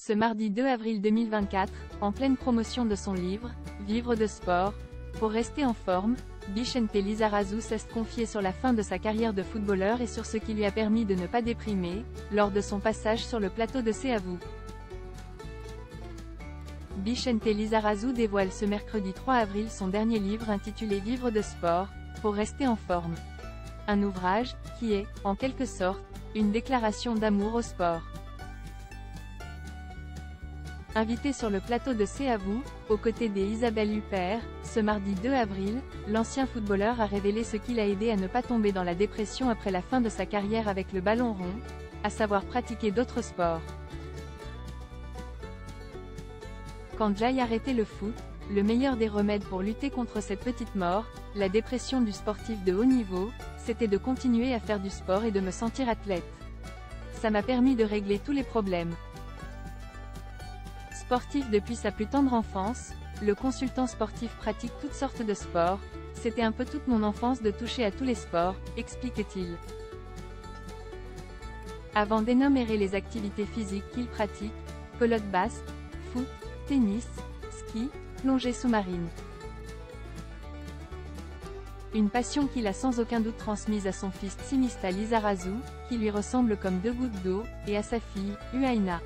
Ce mardi 2 avril 2024, en pleine promotion de son livre « Vivre de sport », pour rester en forme, Bixente Lizarazu s'est confié sur la fin de sa carrière de footballeur et sur ce qui lui a permis de ne pas déprimer, lors de son passage sur le plateau de Ceavu. Bixente Lizarazu dévoile ce mercredi 3 avril son dernier livre intitulé Vivre de sport, pour rester en forme. Un ouvrage, qui est, en quelque sorte, une déclaration d'amour au sport. Invité sur le plateau de Ceavu, aux côtés d'Isabelle Huppert, ce mardi 2 avril, l'ancien footballeur a révélé ce qui l'a aidé à ne pas tomber dans la dépression après la fin de sa carrière avec le ballon rond, à savoir pratiquer d'autres sports. Quand j'ai arrêté le foot, le meilleur des remèdes pour lutter contre cette petite mort, la dépression du sportif de haut niveau, c'était de continuer à faire du sport et de me sentir athlète. Ça m'a permis de régler tous les problèmes. Sportif depuis sa plus tendre enfance, le consultant sportif pratique toutes sortes de sports, c'était un peu toute mon enfance de toucher à tous les sports, explique-t-il. Avant d'énumérer les activités physiques qu'il pratique, pelote basque, foot, tennis, ski, plongée sous-marine. Une passion qu'il a sans aucun doute transmise à son fils Tsimista Lizarazu, qui lui ressemble comme deux gouttes d'eau, et à sa fille, Uaina.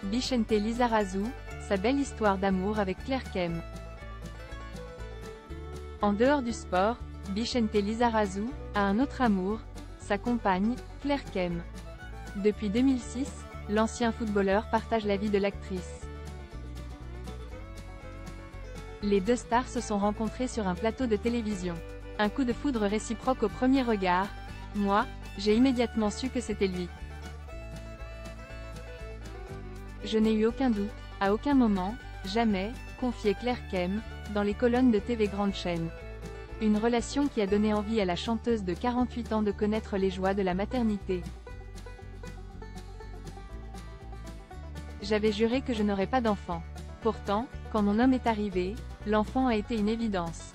Bixente Lizarazu, sa belle histoire d'amour avec Claire Kem. En dehors du sport, Bixente Lizarazu a un autre amour, sa compagne, Claire Kem. Depuis 2006, l'ancien footballeur partage la vie de l'actrice. Les deux stars se sont rencontrées sur un plateau de télévision. Un coup de foudre réciproque au premier regard. Moi, j'ai immédiatement su que c'était lui. Je n'ai eu aucun doute, à aucun moment, jamais, confiait Claire Kem, dans les colonnes de TV Grande Chaîne. Une relation qui a donné envie à la chanteuse de 48 ans de connaître les joies de la maternité. J'avais juré que je n'aurais pas d'enfant. Pourtant, quand mon homme est arrivé, l'enfant a été une évidence.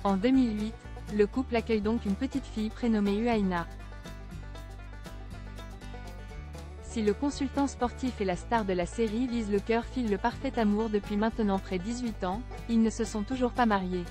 En 2008, le couple accueille donc une petite fille prénommée Uaina. Si le consultant sportif et la star de la série vise le cœur file le parfait amour depuis maintenant près de 18 ans, ils ne se sont toujours pas mariés.